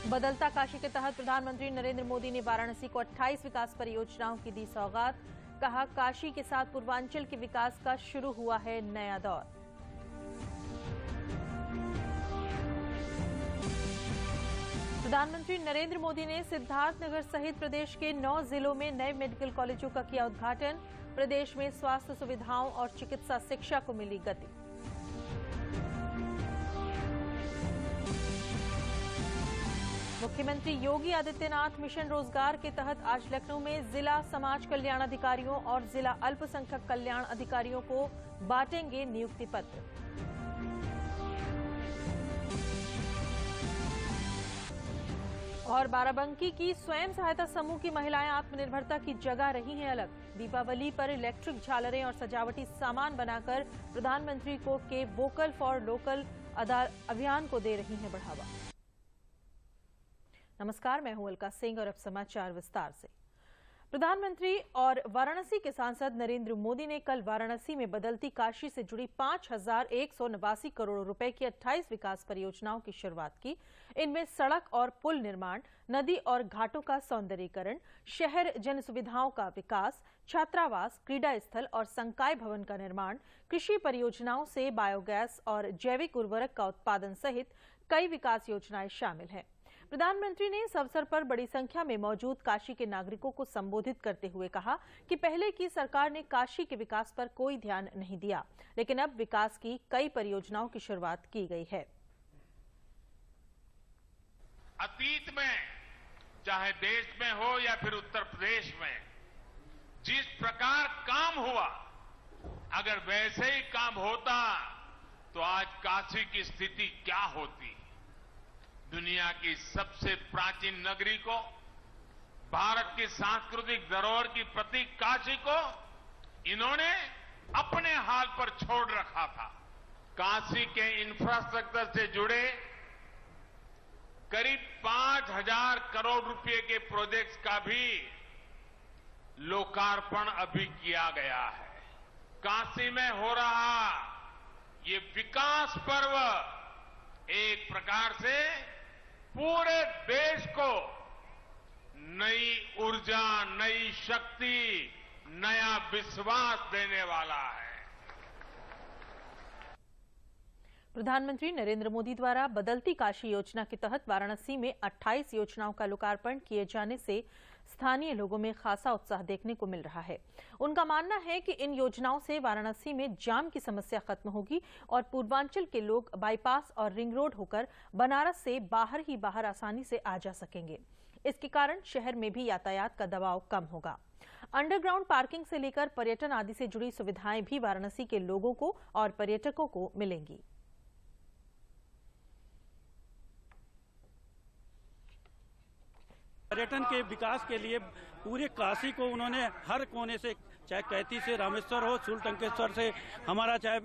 बदलता काशी के तहत प्रधानमंत्री नरेंद्र मोदी ने वाराणसी को 28 विकास परियोजनाओं की दी सौगात। कहा, काशी के साथ पूर्वांचल के विकास का शुरू हुआ है नया दौर। प्रधानमंत्री नरेंद्र मोदी ने सिद्धार्थनगर सहित प्रदेश के 9 जिलों में नए मेडिकल कॉलेजों का किया उद्घाटन। प्रदेश में स्वास्थ्य सुविधाओं और चिकित्सा शिक्षा को मिली गति। मुख्यमंत्री योगी आदित्यनाथ मिशन रोजगार के तहत आज लखनऊ में जिला समाज कल्याण अधिकारियों और जिला अल्पसंख्यक कल्याण अधिकारियों को बांटेंगे नियुक्ति पत्र। और बाराबंकी की स्वयं सहायता समूह की महिलाएं आत्मनिर्भरता की जगह रही हैं अलग। दीपावली पर इलेक्ट्रिक झालरें और सजावटी सामान बनाकर प्रधानमंत्री के वोकल फॉर लोकल अभियान को दे रही हैं बढ़ावा। नमस्कार, मैं हूं अलका सिंह और अब समाचार विस्तार से। प्रधानमंत्री और वाराणसी के सांसद नरेंद्र मोदी ने कल वाराणसी में बदलती काशी से जुड़ी 5,189 करोड़ रुपए की 28 विकास परियोजनाओं की शुरुआत की। इनमें सड़क और पुल निर्माण, नदी और घाटों का सौंदर्यीकरण, शहर जन सुविधाओं का विकास, छात्रावास, क्रीड़ा स्थल और संकाय भवन का निर्माण, कृषि परियोजनाओं से बायोगैस और जैविक उर्वरक का उत्पादन सहित कई विकास योजनाएं शामिल हैं। प्रधानमंत्री ने इस अवसर पर बड़ी संख्या में मौजूद काशी के नागरिकों को संबोधित करते हुए कहा कि पहले की सरकार ने काशी के विकास पर कोई ध्यान नहीं दिया, लेकिन अब विकास की कई परियोजनाओं की शुरुआत की गई है। अतीत में चाहे देश में हो या फिर उत्तर प्रदेश में जिस प्रकार काम हुआ, अगर वैसे ही काम होता तो आज काशी की स्थिति क्या होती। दुनिया की सबसे प्राचीन नगरी को, भारत की सांस्कृतिक धरोहर की प्रतीक काशी को इन्होंने अपने हाल पर छोड़ रखा था। काशी के इंफ्रास्ट्रक्चर से जुड़े करीब 5,000 करोड़ रुपए के प्रोजेक्ट्स का भी लोकार्पण अभी किया गया है। काशी में हो रहा ये विकास पर्व एक प्रकार से पूरे देश को नई ऊर्जा, नई शक्ति, नया विश्वास देने वाला है। प्रधानमंत्री नरेंद्र मोदी द्वारा बदलती काशी योजना के तहत वाराणसी में 28 योजनाओं का लोकार्पण किए जाने से स्थानीय लोगों में खासा उत्साह देखने को मिल रहा है। उनका मानना है कि इन योजनाओं से वाराणसी में जाम की समस्या खत्म होगी और पूर्वांचल के लोग बाईपास और रिंग रोड होकर बनारस से बाहर ही बाहर आसानी से आ जा सकेंगे। इसके कारण शहर में भी यातायात का दबाव कम होगा। अंडरग्राउंड पार्किंग से लेकर पर्यटन आदि से जुड़ी सुविधाएं भी वाराणसी के लोगों को और पर्यटकों को मिलेंगी। पर्यटन के विकास के लिए पूरे काशी को उन्होंने हर कोने से, चाहे कैथी से रामेश्वर हो, सूर्यटंकेश्वर से हमारा, चाहे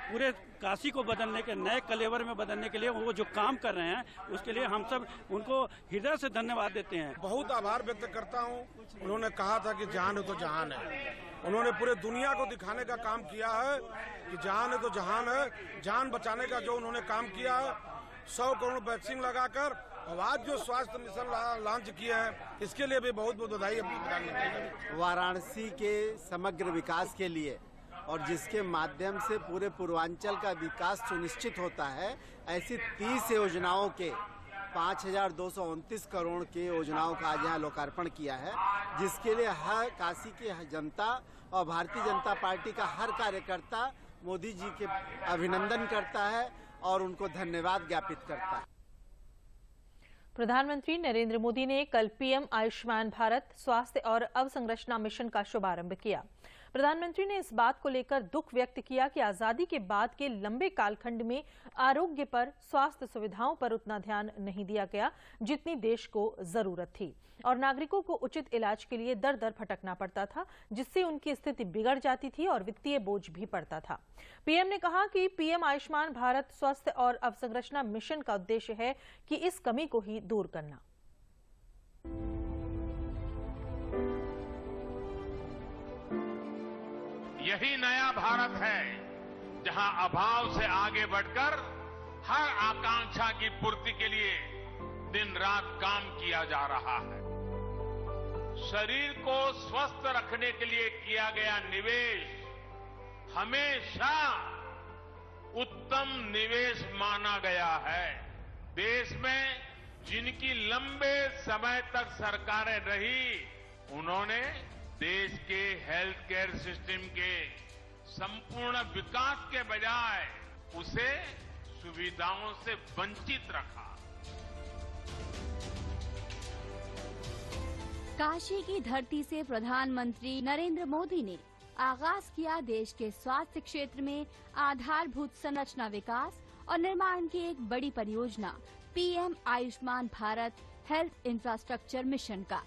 पूरे काशी को बदलने के, नए कलेवर में बदलने के लिए वो जो काम कर रहे हैं उसके लिए हम सब उनको हृदय से धन्यवाद देते हैं। बहुत आभार व्यक्त करता हूँ। उन्होंने कहा था कि जहान है तो जहान है। उन्होंने पूरे दुनिया को दिखाने का काम किया है कि जहान है तो जहान है। जान बचाने का जो उन्होंने काम किया है, 100 करोड़ वैक्सीन लगाकर और आज जो स्वास्थ्य मिशन लॉन्च किया है, इसके लिए भी बहुत बहुत बधाई अपनी प्रधानमंत्री। वाराणसी के समग्र विकास के लिए और जिसके माध्यम से पूरे पूर्वांचल का विकास सुनिश्चित होता है, ऐसी 30 योजनाओं के 5,229 करोड़ की योजनाओं का आज यहाँ लोकार्पण किया है, जिसके लिए हर काशी की जनता और भारतीय जनता पार्टी का हर कार्यकर्ता मोदी जी के अभिनंदन करता है और उनको धन्यवाद ज्ञापित करता है। प्रधानमंत्री नरेंद्र मोदी ने कल पीएम आयुष्मान भारत स्वास्थ्य और अवसंरचना मिशन का शुभारंभ किया। प्रधानमंत्री ने इस बात को लेकर दुख व्यक्त किया कि आजादी के बाद के लंबे कालखंड में आरोग्य पर, स्वास्थ्य सुविधाओं पर उतना ध्यान नहीं दिया गया जितनी देश को जरूरत थी और नागरिकों को उचित इलाज के लिए दर दर भटकना पड़ता था, जिससे उनकी स्थिति बिगड़ जाती थी और वित्तीय बोझ भी पड़ता था। पीएम ने कहा कि पीएम आयुष्मान भारत स्वास्थ्य और अवसंरचना मिशन का उद्देश्य है कि इस कमी को ही दूर करना। यही नया भारत है जहां अभाव से आगे बढ़कर हर आकांक्षा की पूर्ति के लिए दिन रात काम किया जा रहा है। शरीर को स्वस्थ रखने के लिए किया गया निवेश हमेशा उत्तम निवेश माना गया है। देश में जिनकी लंबे समय तक सरकारें रही, उन्होंने देश के हेल्थ केयर सिस्टम के संपूर्ण विकास के बजाय उसे सुविधाओं से वंचित रखा। काशी की धरती से प्रधानमंत्री नरेंद्र मोदी ने आगाज किया देश के स्वास्थ्य क्षेत्र में आधारभूत संरचना विकास और निर्माण की एक बड़ी परियोजना PM Ayushman Bharat health infrastructure mission का।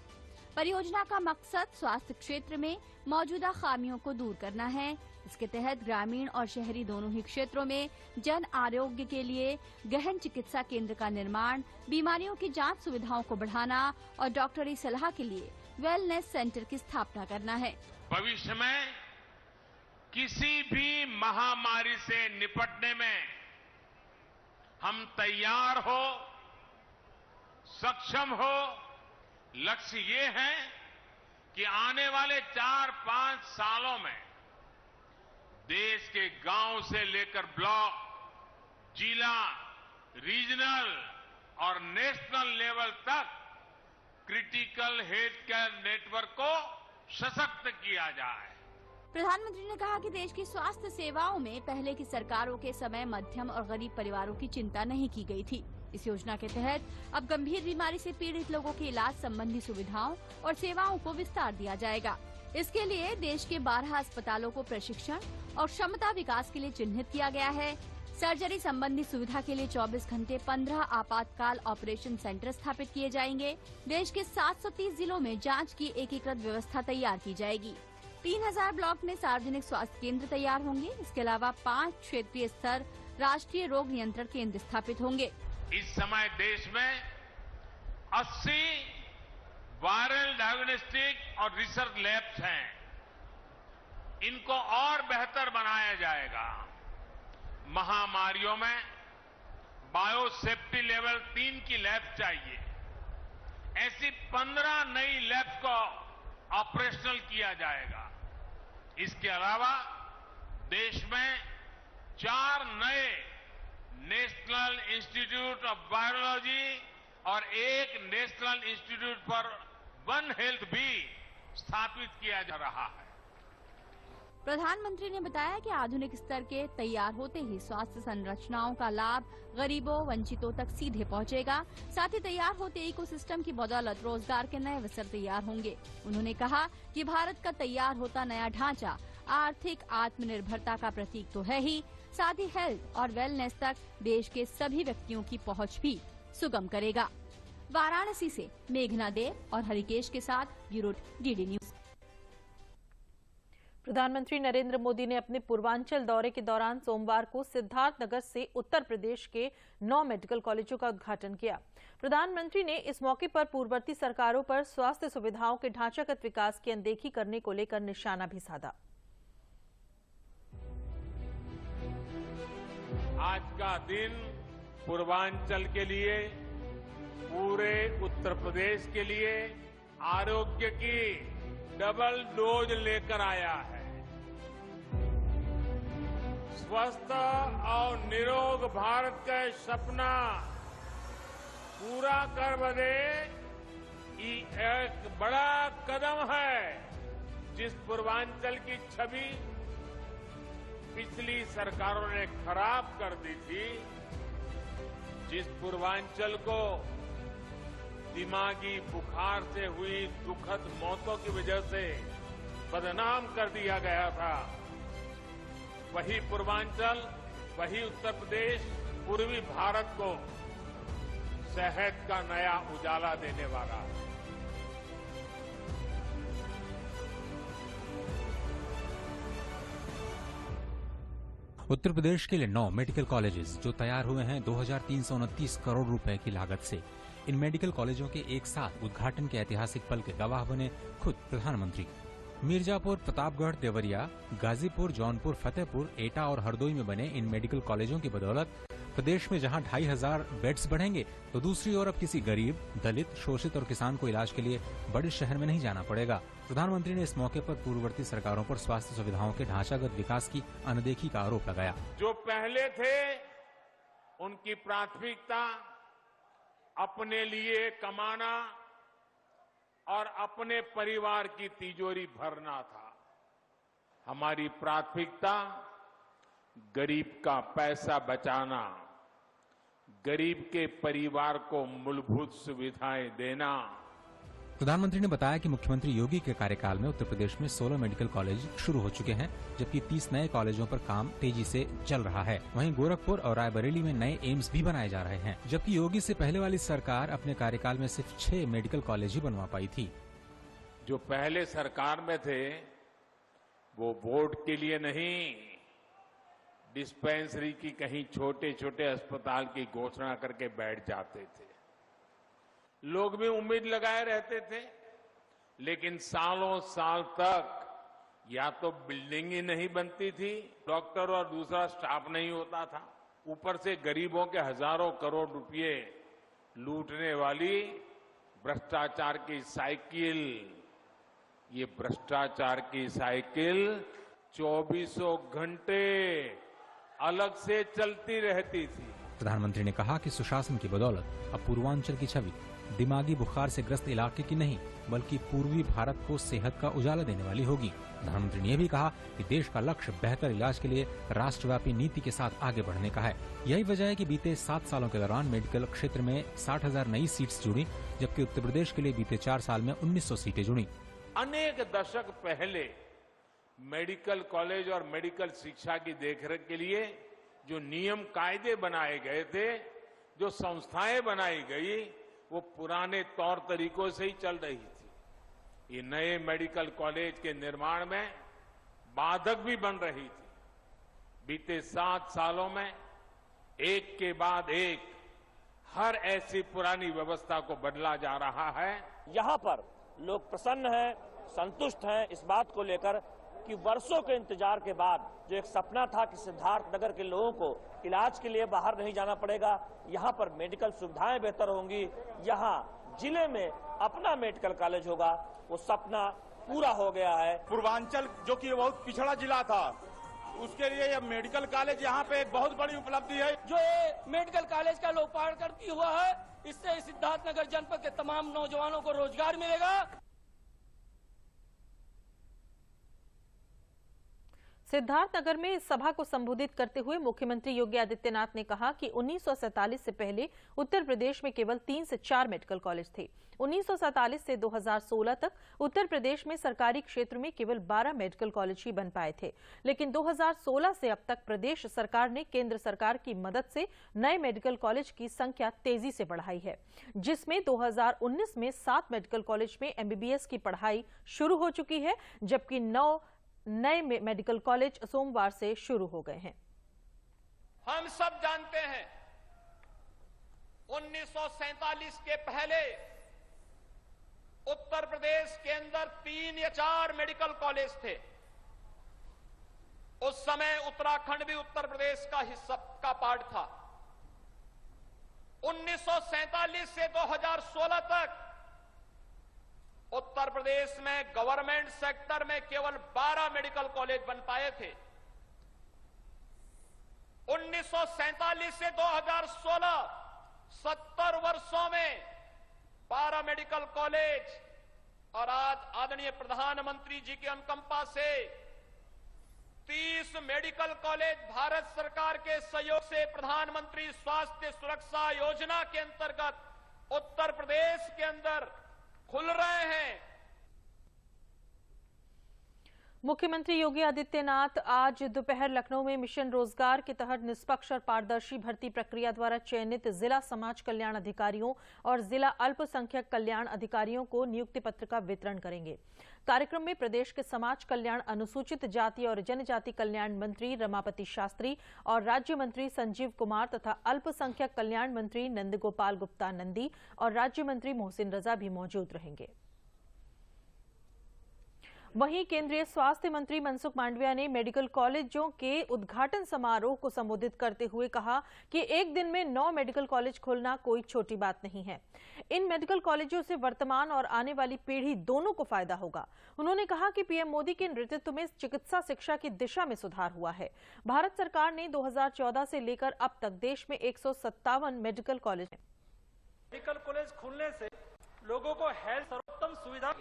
परियोजना का मकसद स्वास्थ्य क्षेत्र में मौजूदा खामियों को दूर करना है। इसके तहत ग्रामीण और शहरी दोनों ही क्षेत्रों में जन आरोग्य के लिए गहन चिकित्सा केंद्र का निर्माण, बीमारियों की जांच सुविधाओं को बढ़ाना और डॉक्टरी सलाह के लिए वेलनेस सेंटर की स्थापना करना है। भविष्य में किसी भी महामारी से निपटने में हम तैयार हो, सक्षम हो। लक्ष्य ये है कि आने वाले 4-5 सालों में देश के गांव से लेकर ब्लॉक, जिला, रीजनल और नेशनल लेवल तक क्रिटिकल हेल्थ केयर नेटवर्क को सशक्त किया जाए। प्रधानमंत्री ने कहा कि देश की स्वास्थ्य सेवाओं में पहले की सरकारों के समय मध्यम और गरीब परिवारों की चिंता नहीं की गई थी। इस योजना के तहत अब गंभीर बीमारी से पीड़ित लोगों के इलाज संबंधी सुविधाओं और सेवाओं को विस्तार दिया जाएगा। इसके लिए देश के 12 अस्पतालों को प्रशिक्षण और क्षमता विकास के लिए चिन्हित किया गया है। सर्जरी संबंधी सुविधा के लिए 24 घंटे 15 आपातकाल ऑपरेशन सेंटर स्थापित किए जाएंगे। देश के 730 जिलों में जांच की एकीकृत व्यवस्था तैयार की जाएगी। 3000 ब्लॉक में सार्वजनिक स्वास्थ्य केंद्र तैयार होंगे। इसके अलावा 5 क्षेत्रीय स्तर राष्ट्रीय रोग नियंत्रण केंद्र स्थापित होंगे। इस समय देश में 80 वायरल डायग्नोस्टिक और रिसर्च लैब्स हैं। इनको और बेहतर बनाया जाएगा। महामारियों में बायोसेफ्टी लेवल 3 की लैब चाहिए। ऐसी 15 नई लैब्स को ऑपरेशनल किया जाएगा। इसके अलावा देश में 4 नए नेशनल इंस्टीट्यूट ऑफ वायरोलॉजी और एक national institute for one health भी स्थापित किया जा रहा है। प्रधानमंत्री ने बताया कि आधुनिक स्तर के तैयार होते ही स्वास्थ्य संरचनाओं का लाभ गरीबों, वंचितों तक सीधे पहुंचेगा। साथ ही तैयार होते इकोसिस्टम की बदौलत रोजगार के नए अवसर तैयार होंगे। उन्होंने कहा कि भारत का तैयार होता नया ढांचा आर्थिक आत्मनिर्भरता का प्रतीक तो है ही, साथ ही हेल्थ और वेलनेस तक देश के सभी व्यक्तियों की पहुंच भी सुगम करेगा। वाराणसी से मेघना देव और हरिकेश के साथ ब्यूरो डीडी न्यूज। प्रधानमंत्री नरेंद्र मोदी ने अपने पूर्वांचल दौरे के दौरान सोमवार को सिद्धार्थनगर से उत्तर प्रदेश के 9 मेडिकल कॉलेजों का उद्घाटन किया। प्रधानमंत्री ने इस मौके पर पूर्ववर्ती सरकारों पर स्वास्थ्य सुविधाओं के ढांचागत विकास की अनदेखी करने को लेकर निशाना भी साधा। आज का दिन पूर्वांचल के लिए, पूरे उत्तर प्रदेश के लिए आरोग्य की डबल डोज लेकर आया है। स्वस्थ और निरोग भारत का सपना पूरा कर बदे एक बड़ा कदम है। जिस पूर्वांचल की छवि पिछली सरकारों ने खराब कर दी थी, जिस पूर्वांचल को दिमागी बुखार से हुई दुखद मौतों की वजह से बदनाम कर दिया गया था, वही पूर्वांचल, वही उत्तर प्रदेश पूर्वी भारत को सेहत का नया उजाला देने वाला है। उत्तर प्रदेश के लिए 9 मेडिकल कॉलेजेस जो तैयार हुए हैं 2329 करोड़ रुपए की लागत से। इन मेडिकल कॉलेजों के एक साथ उद्घाटन के ऐतिहासिक पल के गवाह बने खुद प्रधानमंत्री। मिर्जापुर, प्रतापगढ़, देवरिया, गाजीपुर, जौनपुर, फतेहपुर, एटा और हरदोई में बने इन मेडिकल कॉलेजों की बदौलत प्रदेश में जहां 2500 बेड्स बढ़ेंगे तो दूसरी ओर अब किसी गरीब, दलित, शोषित और किसान को इलाज के लिए बड़े शहर में नहीं जाना पड़ेगा। प्रधानमंत्री ने इस मौके पर पूर्ववर्ती सरकारों पर स्वास्थ्य सुविधाओं के ढांचागत विकास की अनदेखी का आरोप लगाया। जो पहले थे उनकी प्राथमिकता अपने लिए कमाना और अपने परिवार की तिजोरी भरना था। हमारी प्राथमिकता गरीब का पैसा बचाना, गरीब के परिवार को मूलभूत सुविधाएं देना। प्रधानमंत्री ने बताया कि मुख्यमंत्री योगी के कार्यकाल में उत्तर प्रदेश में 16 मेडिकल कॉलेज शुरू हो चुके हैं, जबकि 30 नए कॉलेजों पर काम तेजी से चल रहा है। वहीं गोरखपुर और रायबरेली में नए एम्स भी बनाए जा रहे हैं, जबकि योगी से पहले वाली सरकार अपने कार्यकाल में सिर्फ 6 मेडिकल कॉलेज ही बनवा पाई थी। जो पहले सरकार में थे वो वोट के लिए नहीं, डिस्पेंसरी की कहीं छोटे छोटे अस्पताल की घोषणा करके बैठ जाते थे। लोग भी उम्मीद लगाए रहते थे, लेकिन सालों साल तक या तो बिल्डिंग ही नहीं बनती थी, डॉक्टर और दूसरा स्टाफ नहीं होता था, ऊपर से गरीबों के हजारों करोड़ रुपए लूटने वाली भ्रष्टाचार की साइकिल, ये भ्रष्टाचार की साइकिल 24 घंटे अलग से चलती रहती थी। प्रधानमंत्री ने कहा कि सुशासन की बदौलत अब पूर्वांचल की छवि दिमागी बुखार से ग्रस्त इलाके की नहीं, बल्कि पूर्वी भारत को सेहत का उजाला देने वाली होगी। प्रधानमंत्री ने यह भी कहा कि देश का लक्ष्य बेहतर इलाज के लिए राष्ट्रव्यापी नीति के साथ आगे बढ़ने का है। यही वजह है कि बीते 7 सालों के दौरान मेडिकल क्षेत्र में 60,000 नई सीट्स जुड़ी, जबकि उत्तर प्रदेश के लिए बीते 4 साल में 1900 सीटें जुड़ी। अनेक दशक पहले मेडिकल कॉलेज और मेडिकल शिक्षा की देखरेख के लिए जो नियम कायदे बनाए गए थे, जो संस्थाएं बनाई गई, वो पुराने तौर तरीकों से ही चल रही थी। ये नए मेडिकल कॉलेज के निर्माण में बाधक भी बन रही थी। बीते 7 सालों में एक के बाद एक हर ऐसी पुरानी व्यवस्था को बदला जा रहा है। यहाँ पर लोग प्रसन्न हैं, संतुष्ट हैं इस बात को लेकर कि वर्षों के इंतजार के बाद जो एक सपना था कि सिद्धार्थ नगर के लोगों को इलाज के लिए बाहर नहीं जाना पड़ेगा, यहाँ पर मेडिकल सुविधाएं बेहतर होंगी, यहाँ जिले में अपना मेडिकल कॉलेज होगा, वो सपना पूरा हो गया है। पूर्वांचल जो कि बहुत पिछड़ा जिला था, उसके लिए यह मेडिकल कॉलेज यहाँ पे एक बहुत बड़ी उपलब्धि है। जो मेडिकल कॉलेज का लोकार्पण हुआ है, इससे सिद्धार्थनगर जनपद के तमाम नौजवानों को रोजगार मिलेगा। सिद्धार्थनगर में इस सभा को संबोधित करते हुए मुख्यमंत्री योगी आदित्यनाथ ने कहा कि 1947 से पहले उत्तर प्रदेश में केवल 3 से 4 मेडिकल कॉलेज थे। 1947 से 2016 तक उत्तर प्रदेश में सरकारी क्षेत्र में केवल 12 मेडिकल कॉलेज ही बन पाए थे, लेकिन 2016 से अब तक प्रदेश सरकार ने केंद्र सरकार की मदद से नए मेडिकल कॉलेज की संख्या तेजी से बढ़ाई है, जिसमें 2019 में 7 मेडिकल कॉलेज में MBBS की पढ़ाई शुरू हो चुकी है, जबकि 9 नए मेडिकल कॉलेज सोमवार से शुरू हो गए हैं। हम सब जानते हैं 1947 के पहले उत्तर प्रदेश के अंदर 3 या 4 मेडिकल कॉलेज थे। उस समय उत्तराखंड भी उत्तर प्रदेश का हिस्सा का पार्ट था। 1947 से 2016 तक उत्तर प्रदेश में गवर्नमेंट सेक्टर में केवल 12 मेडिकल कॉलेज बन पाए थे। 1947 से 2016 70 वर्षों में 12 मेडिकल कॉलेज, और आज आदरणीय प्रधानमंत्री जी की अनुकंपा से 30 मेडिकल कॉलेज भारत सरकार के सहयोग से प्रधानमंत्री स्वास्थ्य सुरक्षा योजना के अंतर्गत उत्तर प्रदेश के अंदर खुल रहे हैं। मुख्यमंत्री योगी आदित्यनाथ आज दोपहर लखनऊ में मिशन रोजगार के तहत निष्पक्ष और पारदर्शी भर्ती प्रक्रिया द्वारा चयनित जिला समाज कल्याण अधिकारियों और जिला अल्पसंख्यक कल्याण अधिकारियों को नियुक्ति पत्र का वितरण करेंगे। कार्यक्रम में प्रदेश के समाज कल्याण, अनुसूचित जाति और जनजाति कल्याण मंत्री रमापति शास्त्री और राज्य मंत्री संजीव कुमार तथा अल्पसंख्यक कल्याण मंत्री नंदगोपाल गुप्ता नंदी और राज्य मंत्री मोहसिन रजा भी मौजूद रहेंगे। वहीं केंद्रीय स्वास्थ्य मंत्री मनसुख मांडविया ने मेडिकल कॉलेजों के उद्घाटन समारोह को संबोधित करते हुए कहा कि एक दिन में 9 मेडिकल कॉलेज खोलना कोई छोटी बात नहीं है। इन मेडिकल कॉलेजों से वर्तमान और आने वाली पीढ़ी दोनों को फायदा होगा। उन्होंने कहा कि पीएम मोदी के नेतृत्व में चिकित्सा शिक्षा की दिशा में सुधार हुआ है। भारत सरकार ने 2014 से लेकर अब तक देश में 157 मेडिकल कॉलेज हैं। मेडिकल कॉलेज खुलने से लोगों को हेल्थ सर्वोत्तम सुविधा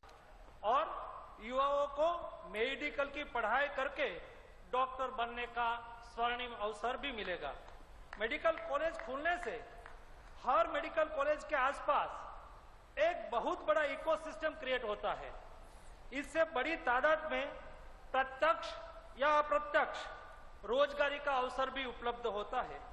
और युवाओं को मेडिकल की पढ़ाई करके डॉक्टर बनने का स्वर्णिम अवसर भी मिलेगा। मेडिकल कॉलेज खुलने से हर मेडिकल कॉलेज के आसपास एक बहुत बड़ा इकोसिस्टम क्रिएट होता है। इससे बड़ी तादाद में प्रत्यक्ष या अप्रत्यक्ष रोजगारी का अवसर भी उपलब्ध होता है।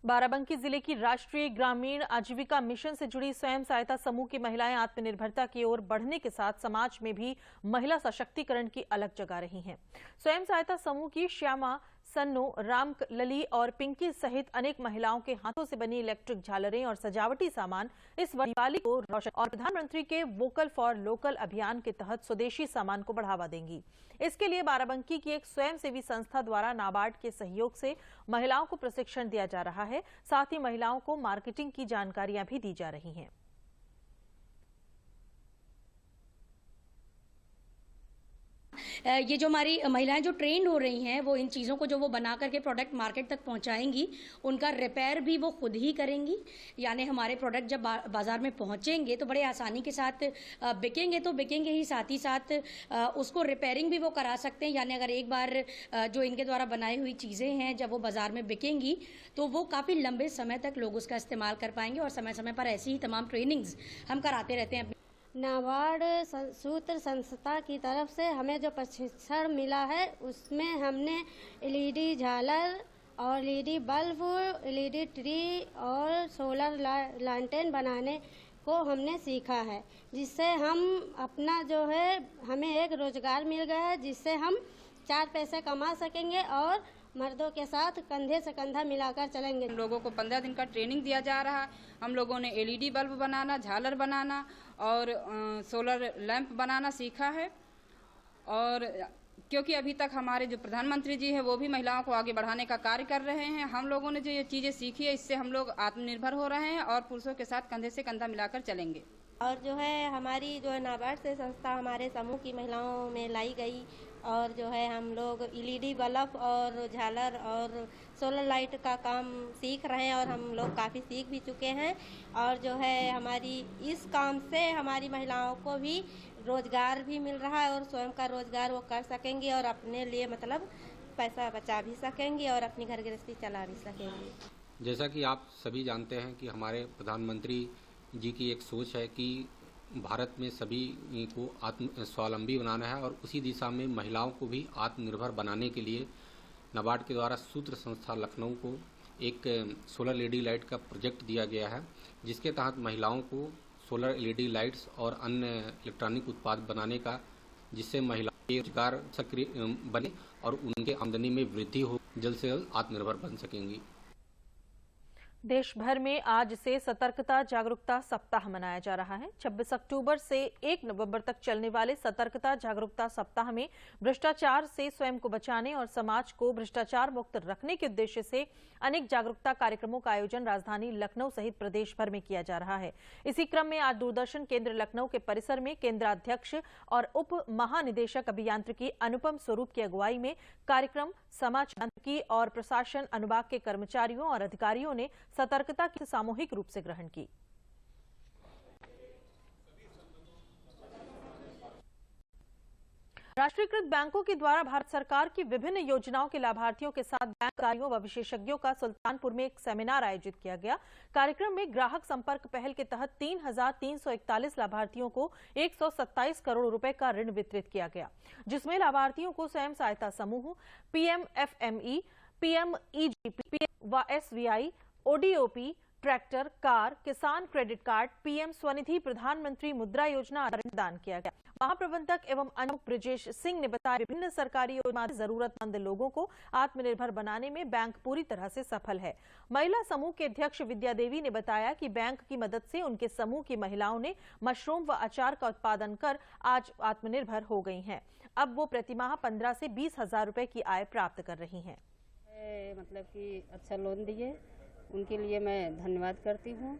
बाराबंकी जिले की राष्ट्रीय ग्रामीण आजीविका मिशन से जुड़ी स्वयं सहायता समूह की महिलाएं आत्मनिर्भरता की ओर बढ़ने के साथ समाज में भी महिला सशक्तिकरण की अलग जगा रही हैं। स्वयं सहायता समूह की श्यामा, सन्नू, राम लली और पिंकी सहित अनेक महिलाओं के हाथों से बनी इलेक्ट्रिक झालरें और सजावटी सामान इस दिवाली को रोशन और प्रधानमंत्री के वोकल फॉर लोकल अभियान के तहत स्वदेशी सामान को बढ़ावा देंगी। इसके लिए बाराबंकी की एक स्वयंसेवी संस्था द्वारा नाबार्ड के सहयोग से महिलाओं को प्रशिक्षण दिया जा रहा है। साथ ही महिलाओं को मार्केटिंग की जानकारियां भी दी जा रही हैं। ये जो हमारी महिलाएं जो ट्रेंड हो रही हैं वो इन चीज़ों को जो वो बना करके प्रोडक्ट मार्केट तक पहुंचाएंगी, उनका रिपेयर भी वो खुद ही करेंगी। यानी हमारे प्रोडक्ट जब बाजार में पहुंचेंगे तो बड़े आसानी के साथ बिकेंगे तो बिकेंगे ही, साथ ही साथ उसको रिपेयरिंग भी वो करा सकते हैं। यानी अगर एक बार जो इनके द्वारा बनाई हुई चीज़ें हैं जब वो बाजार में बिकेंगी तो वो काफ़ी लंबे समय तक लोग उसका इस्तेमाल कर पाएंगे। और समय समय पर ऐसी ही तमाम ट्रेनिंग्स हम कराते रहते हैं। नाबार्ड सूत्र संस्था की तरफ से हमें जो प्रशिक्षण मिला है उसमें हमने एलईडी झालर और एलईडी बल्ब, एलईडी ट्री और सोलर लैंटर्न बनाने को हमने सीखा है, जिससे हम अपना जो है हमें एक रोजगार मिल गया है, जिससे हम 4 पैसे कमा सकेंगे और मर्दों के साथ कंधे से कंधा मिलाकर चलेंगे। हम लोगों को 15 दिन का ट्रेनिंग दिया जा रहा है। हम लोगों ने एलईडी बल्ब बनाना, झालर बनाना और सोलर लैंप बनाना सीखा है। और क्योंकि अभी तक हमारे जो प्रधानमंत्री जी हैं वो भी महिलाओं को आगे बढ़ाने का कार्य कर रहे हैं, हम लोगों ने जो ये चीज़ें सीखी है इससे हम लोग आत्मनिर्भर हो रहे हैं और पुरुषों के साथ कंधे से कंधा मिलाकर चलेंगे। और जो है हमारी जो नाबार्ड से संस्था हमारे समूह की महिलाओं में लाई गई और जो है हम लोग एलईडी बल्ब और झालर और सोलर लाइट का काम सीख रहे हैं और हम लोग काफ़ी सीख भी चुके हैं। और जो है हमारी इस काम से हमारी महिलाओं को भी रोजगार भी मिल रहा है और स्वयं का रोजगार वो कर सकेंगी और अपने लिए मतलब पैसा बचा भी सकेंगी और अपनी घर गृहस्थी चला भी सकेंगी। जैसा कि आप सभी जानते हैं कि हमारे प्रधानमंत्री जी की एक सोच है कि भारत में सभी को आत्म स्वावलंबी बनाना है और उसी दिशा में महिलाओं को भी आत्मनिर्भर बनाने के लिए नाबार्ड के द्वारा सूत्र संस्था लखनऊ को एक सोलर एलईडी लाइट का प्रोजेक्ट दिया गया है, जिसके तहत महिलाओं को सोलर एलईडी लाइट्स और अन्य इलेक्ट्रॉनिक उत्पाद बनाने का, जिससे महिलाओं के रोजगार सक्रिय बने और उनके आमदनी में वृद्धि हो, जल्द से जल्द आत्मनिर्भर बन सकेंगी। देश भर में आज से सतर्कता जागरूकता सप्ताह मनाया जा रहा है। 26 अक्टूबर से 1 नवंबर तक चलने वाले सतर्कता जागरूकता सप्ताह में भ्रष्टाचार से स्वयं को बचाने और समाज को भ्रष्टाचार मुक्त रखने के उद्देश्य से अनेक जागरूकता कार्यक्रमों का आयोजन राजधानी लखनऊ सहित प्रदेश भर में किया जा रहा है। इसी क्रम में आज दूरदर्शन केंद्र लखनऊ के परिसर में केंद्राध्यक्ष और उप महानिदेशक अभियांत्रिकी अनुपम स्वरूप की अगुवाई में कार्यक्रम समाज और प्रशासन अनुभाग के कर्मचारियों और अधिकारियों ने सतर्कता की सामूहिक रूप से ग्रहण की। राष्ट्रीयकृत बैंकों के द्वारा भारत सरकार की विभिन्न योजनाओं के लाभार्थियों के साथ बैंक अधिकारियों व विशेषज्ञों का सुल्तानपुर में एक सेमिनार आयोजित किया गया। कार्यक्रम में ग्राहक संपर्क पहल के तहत 3,341 लाभार्थियों को 127 करोड़ रुपए का ऋण वितरित किया गया, जिसमें लाभार्थियों को स्वयं सहायता समूह, पीएमएफएमई, पीएमईजीपी व एसबीआई, ओडीओपी, ट्रैक्टर, कार, किसान क्रेडिट कार्ड, पीएम स्वनिधि, प्रधानमंत्री मुद्रा योजना आदि प्रदान किया गया। महाप्रबंधक एवं अनुप ब्रिजेश सिंह ने बताया, विभिन्न सरकारी योजनाओं से जरूरतमंद लोगों को आत्मनिर्भर बनाने में बैंक पूरी तरह से सफल है। महिला समूह के अध्यक्ष विद्या देवी ने बताया कि बैंक की मदद से उनके समूह की महिलाओं ने मशरूम व अचार का उत्पादन कर आज आत्मनिर्भर हो गई हैं। अब वो प्रतिमाह 15 से 20 हजार रुपए की आय प्राप्त कर रही हैं। मतलब कि अच्छा लोन दिए, उनके लिए मैं धन्यवाद करती हूँ।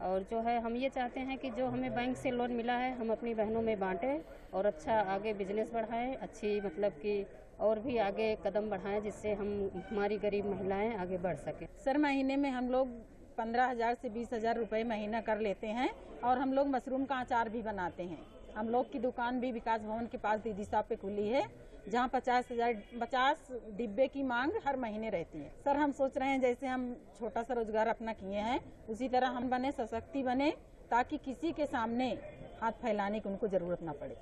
और जो है हम ये चाहते हैं कि जो हमें बैंक से लोन मिला है हम अपनी बहनों में बांटें और अच्छा आगे बिजनेस बढ़ाएं, अच्छी मतलब कि और भी आगे कदम बढ़ाएं, जिससे हम हमारी गरीब महिलाएं आगे बढ़ सकें। सर, महीने में हम लोग 15,000 से 20,000 रुपये महीना कर लेते हैं और हम लोग मशरूम का अचार भी बनाते हैं। हम लोग की दुकान भी विकास भवन के पास दीदी साहब पे खुली है, जहाँ 50 डिब्बे की मांग हर महीने रहती है। सर, हम सोच रहे हैं जैसे हम छोटा सा रोजगार अपना किए हैं उसी तरह हम बने, सशक्ति बने, ताकि किसी के सामने हाथ फैलाने की उनको जरूरत ना पड़े।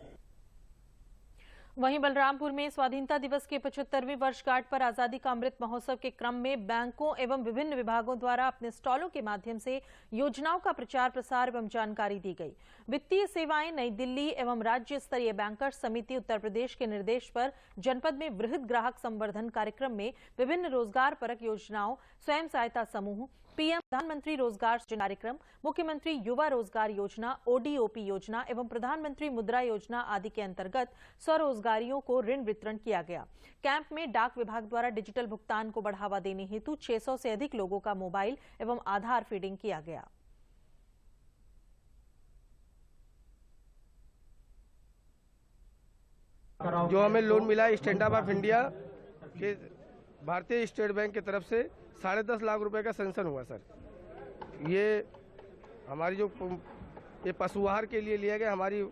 वहीं बलरामपुर में स्वाधीनता दिवस के 75वीं वर्षगांठ पर आजादी का अमृत महोत्सव के क्रम में बैंकों एवं विभिन्न विभागों द्वारा अपने स्टॉलों के माध्यम से योजनाओं का प्रचार प्रसार एवं जानकारी दी गई। वित्तीय सेवाएं नई दिल्ली एवं राज्य स्तरीय बैंकर्स समिति उत्तर प्रदेश के निर्देश पर जनपद में वृहद ग्राहक संवर्धन कार्यक्रम में विभिन्न रोजगार परक योजनाओं, स्वयं सहायता समूह, पीएम प्रधानमंत्री रोजगार सृजन कार्यक्रम, मुख्यमंत्री युवा रोजगार योजना, ओडीओपी योजना एवं प्रधानमंत्री मुद्रा योजना आदि के अंतर्गत स्वरोजगारियों को ऋण वितरण किया गया। कैंप में डाक विभाग द्वारा डिजिटल भुगतान को बढ़ावा देने हेतु 600 से अधिक लोगों का मोबाइल एवं आधार फीडिंग किया गया। जो हमें लोन मिला स्टैंड अप इंडिया के भारतीय स्टेट बैंक की तरफ से 10.5 लाख रुपए का सैंक्शन हुआ सर। ये हमारी जो ये पशुआहार के लिए लिया गया, हमारी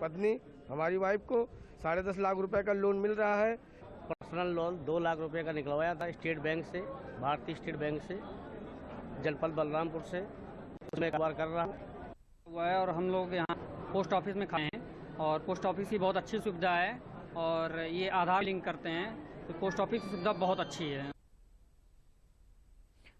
पत्नी हमारी वाइफ को 10.5 लाख रुपए का लोन मिल रहा है। पर्सनल लोन 2 लाख रुपए का निकलवाया था स्टेट बैंक से, भारतीय स्टेट बैंक से, जनपद बलरामपुर से। उसमें कारोबार कर रहा हुआ है और हम लोग यहाँ पोस्ट ऑफिस में खड़े हैं और पोस्ट ऑफिस की बहुत अच्छी सुविधा है और ये आधार लिंक करते हैं, तो पोस्ट ऑफिस की सुविधा बहुत अच्छी है।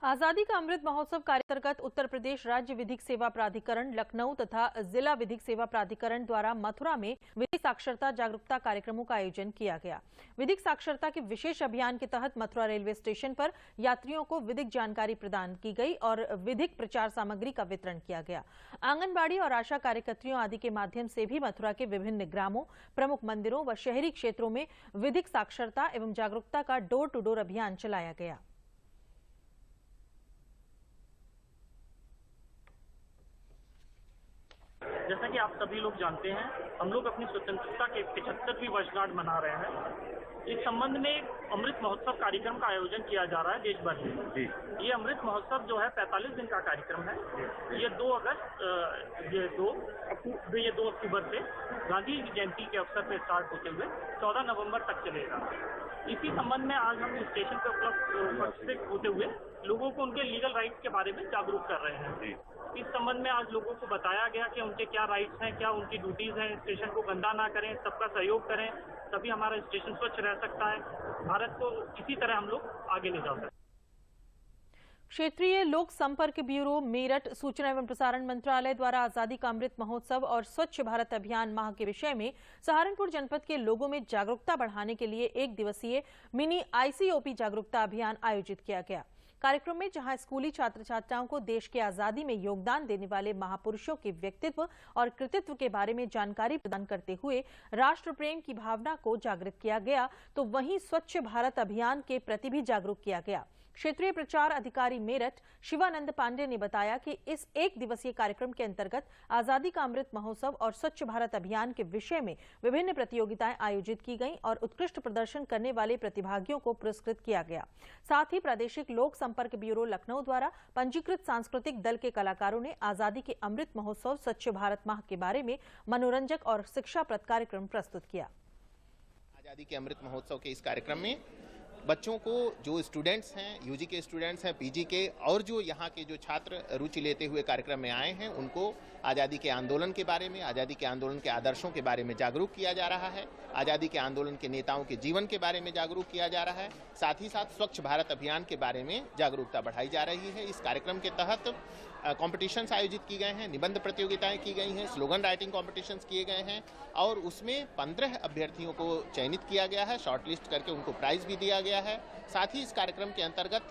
आजादी का अमृत महोत्सव कार्य अंतर्गत उत्तर प्रदेश राज्य विधिक सेवा प्राधिकरण लखनऊ तथा जिला विधिक सेवा प्राधिकरण द्वारा मथुरा में विधिक साक्षरता जागरूकता कार्यक्रमों का आयोजन किया गया। विधिक साक्षरता के विशेष अभियान के तहत मथुरा रेलवे स्टेशन पर यात्रियों को विधिक जानकारी प्रदान की गई और विधिक प्रचार सामग्री का वितरण किया गया। आंगनबाड़ी और आशा कार्यकर्तियों आदि के माध्यम से भी मथुरा के विभिन्न ग्रामों, प्रमुख मंदिरों व शहरी क्षेत्रों में विधिक साक्षरता एवं जागरूकता का डोर टू डोर अभियान चलाया गया। जैसा कि आप सभी लोग जानते हैं, हम लोग अपनी स्वतंत्रता के 75वीं वर्षगांठ मना रहे हैं। इस संबंध में अमृत महोत्सव कार्यक्रम का आयोजन किया जा रहा है देश भर में। ये अमृत महोत्सव जो है 45 दिन का कार्यक्रम है। ये 2 अक्टूबर से गांधी जयंती के अवसर पर स्टार्ट होते हुए 14 नवंबर तक चलेगा। इसी संबंध में आज हम स्टेशन पर उपस्थित होते हुए लोगों को उनके लीगल राइट्स के बारे में जागरूक कर रहे हैं। इस संबंध में आज लोगों को बताया गया कि उनके क्या राइट्स हैं, क्या उनकी ड्यूटीज हैं। स्टेशन को गंदा ना करें, सबका सहयोग करें, तभी हमारा स्टेशन स्वच्छ रह सकता है। भारत को इसी तरह हम लोग आगे ले जा सकते हैं। क्षेत्रीय लोक संपर्क ब्यूरो मेरठ, सूचना एवं प्रसारण मंत्रालय द्वारा आजादी का अमृत महोत्सव और स्वच्छ भारत अभियान माह के विषय में सहारनपुर जनपद के लोगों में जागरूकता बढ़ाने के लिए 1 दिवसीय मिनी आईसीओपी जागरूकता अभियान आयोजित किया गया। कार्यक्रम में जहां स्कूली छात्र छात्राओं को देश की आजादी में योगदान देने वाले महापुरुषों के व्यक्तित्व और कृतित्व के बारे में जानकारी प्रदान करते हुए राष्ट्र प्रेम की भावना को जागृत किया गया, तो वहीं स्वच्छ भारत अभियान के प्रति भी जागरूक किया गया। क्षेत्रीय प्रचार अधिकारी मेरठ शिवानंद पांडे ने बताया कि इस 1 दिवसीय कार्यक्रम के अंतर्गत आजादी का अमृत महोत्सव और स्वच्छ भारत अभियान के विषय में विभिन्न प्रतियोगिताएं आयोजित की गईं और उत्कृष्ट प्रदर्शन करने वाले प्रतिभागियों को पुरस्कृत किया गया। साथ ही प्रादेशिक लोक संपर्क ब्यूरो लखनऊ द्वारा पंजीकृत सांस्कृतिक दल के कलाकारों ने आजादी के अमृत महोत्सव स्वच्छ भारत माह के बारे में मनोरंजक और शिक्षाप्रद कार्यक्रम प्रस्तुत किया। आजादी के अमृत महोत्सव के इस कार्यक्रम में बच्चों को, जो स्टूडेंट्स हैं, यूजी के स्टूडेंट्स हैं, पीजी के, और जो यहाँ के जो छात्र रुचि लेते हुए कार्यक्रम में आए हैं, उनको आज़ादी के आंदोलन के बारे में, आज़ादी के आंदोलन के आदर्शों के बारे में जागरूक किया जा रहा है, आज़ादी के आंदोलन के नेताओं के जीवन के बारे में जागरूक किया जा रहा है, साथ ही साथ स्वच्छ भारत अभियान के बारे में जागरूकता बढ़ाई जा रही है। इस कार्यक्रम के तहत कॉम्पिटिशन्स आयोजित की गए हैं, निबंध प्रतियोगिताएं की गई हैं, स्लोगन राइटिंग कॉम्पिटिशन्स किए गए हैं, और उसमें 15 अभ्यर्थियों को चयनित किया गया है, शॉर्टलिस्ट करके उनको प्राइज भी दिया गया है। साथ ही इस कार्यक्रम के अंतर्गत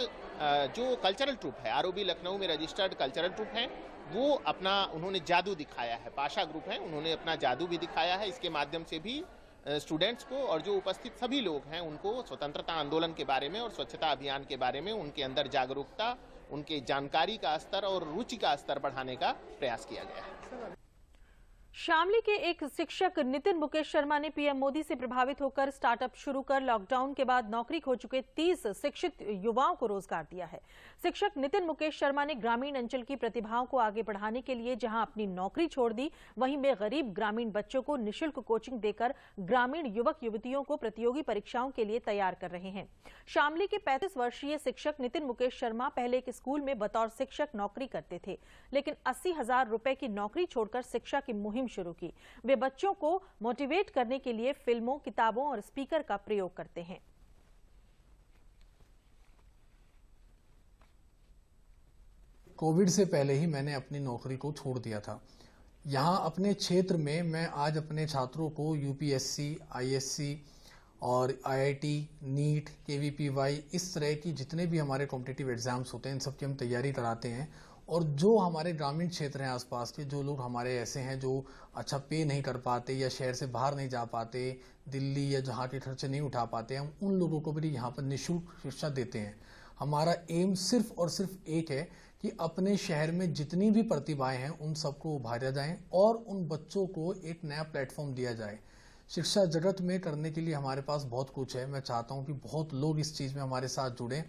जो कल्चरल ट्रूप है, आरओबी लखनऊ में रजिस्टर्ड कल्चरल ट्रूप है, वो उन्होंने जादू दिखाया है। पाशा ग्रुप है, उन्होंने अपना जादू भी दिखाया है। इसके माध्यम से भी स्टूडेंट्स को और जो उपस्थित सभी लोग हैं उनको स्वतंत्रता आंदोलन के बारे में और स्वच्छता अभियान के बारे में उनके अंदर जागरूकता, उनके जानकारी का स्तर और रुचि का स्तर बढ़ाने का प्रयास किया गया है। शामली के एक शिक्षक नितिन मुकेश शर्मा ने पीएम मोदी से प्रभावित होकर स्टार्टअप शुरू कर लॉकडाउन के बाद नौकरी खो चुके 30 शिक्षित युवाओं को रोजगार दिया है। शिक्षक नितिन मुकेश शर्मा ने ग्रामीण अंचल की प्रतिभाओं को आगे बढ़ाने के लिए जहां अपनी नौकरी छोड़ दी, वहीं वे गरीब ग्रामीण बच्चों को निःशुल्क कोचिंग देकर ग्रामीण युवक युवतियों को प्रतियोगी परीक्षाओं के लिए तैयार कर रहे हैं। शामली के 35 वर्षीय शिक्षक नितिन मुकेश शर्मा पहले एक स्कूल में बतौर शिक्षक नौकरी करते थे, लेकिन 80,000 रुपए की नौकरी छोड़कर शिक्षा की मुहिम शुरू की। वे बच्चों को मोटिवेट करने के लिए फिल्मों, किताबों और स्पीकर का प्रयोग करते हैं। कोविड से पहले ही मैंने अपनी नौकरी को छोड़ दिया था। यहाँ अपने क्षेत्र में मैं आज अपने छात्रों को यूपीएससी, आईएससी और आईआईटी, नीट, केवीपीवाई, इस तरह की जितने भी हमारे कॉम्पिटिटिव एग्जाम्स होते हैं, इन सब की हम तैयारी कराते हैं। और जो हमारे ग्रामीण क्षेत्र हैं आसपास के, जो लोग हमारे ऐसे हैं जो अच्छा पे नहीं कर पाते या शहर से बाहर नहीं जा पाते, दिल्ली या जहाँ के खर्चे नहीं उठा पाते, हम उन लोगों को भी यहाँ पर निःशुल्क शिक्षा देते हैं। हमारा एम सिर्फ और सिर्फ एक है कि अपने शहर में जितनी भी प्रतिभाएं हैं उन सबको उभारा जाए और उन बच्चों को एक नया प्लेटफॉर्म दिया जाए। शिक्षा जगत में करने के लिए हमारे पास बहुत कुछ है। मैं चाहता हूँ कि बहुत लोग इस चीज़ में हमारे साथ जुड़ें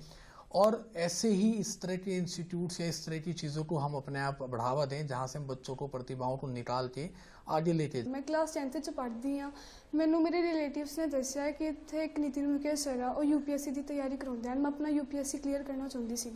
और ऐसे ही इस तरह के इंस्टीट्यूट्स या इस तरह की चीज़ों को हम अपने आप बढ़ावा दें, जहाँ से हम बच्चों को, प्रतिभाओं को निकाल के आगे लेके। मैं क्लास 10th च पढ़ती हाँ। मैनू मेरे रिलेटिव्स ने दस्या कि इत्थे एक नितिन मुकेश सर आ, और यूपीएससी की तैयारी कराते हैं। मैं अपना यूपीएससी क्लीयर करना चाहती सी।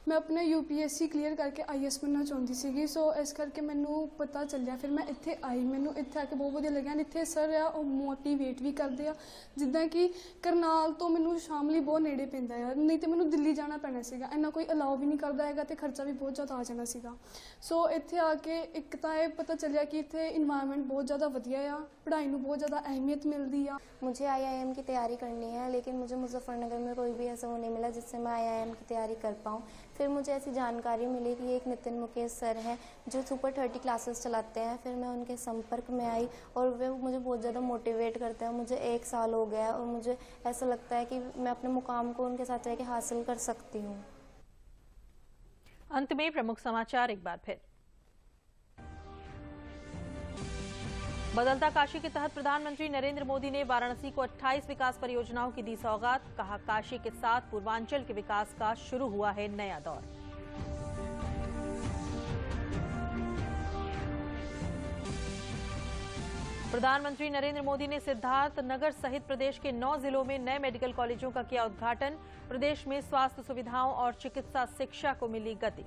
मैं अपना यूपीएससी क्लीयर करके आईएएस बनना चाहती सी। सो इस करके मैनू पता चलिया, फिर मैं इत्थे आई। मैनू इत्थे आके बहुत वधिया लग्या। इत्थे सर आ और मोटिवेट भी करते हैं। जिद्दां कि करनाल तो मैनू शामली बहुत नेड़े पैंदा है, नहीं तो मैनू दिल्ली जाना पैना सीगा। इन्ना कोई अलाउ भी नहीं करता है तो खर्चा भी बहुत ज़्यादा आ जाना सीगा। सो इत्थे आके एक तो ये पता चलिया कि इत्थे इन्वायरमेंट बहुत ज़्यादा वधिया आ, पढ़ाई में बहुत ज़्यादा अहमियत मिलती है। मुझे आईआईएम की तैयारी करनी है, लेकिन मुझे मुजफ्फरनगर में कोई भी ऐसा वो नहीं मिला जिससे मैं आईआईएम की तैयारी कर पाऊँ। फिर मुझे ऐसी जानकारी मिली कि एक नितिन मुकेश सर हैं जो सुपर 30 क्लासेस चलाते हैं। फिर मैं उनके संपर्क में आई और वे मुझे बहुत ज़्यादा मोटिवेट करते हैं। मुझे 1 साल हो गया और मुझे ऐसा लगता है कि मैं अपने मुकाम को उनके साथ रह के हासिल कर सकती हूँ। अंत में प्रमुख समाचार एक बार फिर। बदलता काशी के तहत प्रधानमंत्री नरेंद्र मोदी ने वाराणसी को 28 विकास परियोजनाओं की दी सौगात। कहा, काशी के साथ पूर्वांचल के विकास का शुरू हुआ है नया दौर। प्रधानमंत्री नरेंद्र मोदी ने सिद्धार्थ नगर सहित प्रदेश के 9 जिलों में नए मेडिकल कॉलेजों का किया उद्घाटन। प्रदेश में स्वास्थ्य सुविधाओं और चिकित्सा शिक्षा को मिली गति।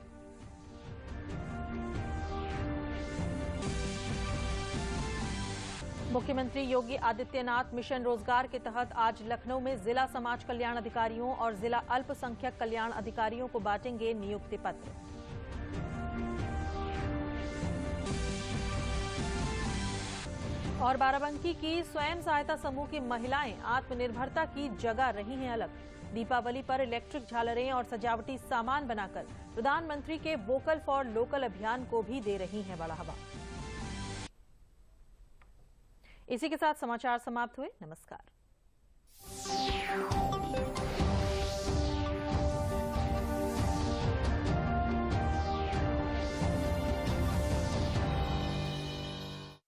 मुख्यमंत्री योगी आदित्यनाथ मिशन रोजगार के तहत आज लखनऊ में जिला समाज कल्याण अधिकारियों और जिला अल्पसंख्यक कल्याण अधिकारियों को बांटेंगे नियुक्ति पत्र। और बाराबंकी की स्वयं सहायता समूह की महिलाएं आत्मनिर्भरता की जगह रही हैं अलग। दीपावली पर इलेक्ट्रिक झालरें और सजावटी सामान बनाकर प्रधानमंत्री के वोकल फॉर लोकल अभियान को भी दे रही हैं बढ़ावा। इसी के साथ समाचार समाप्त हुए। नमस्कार।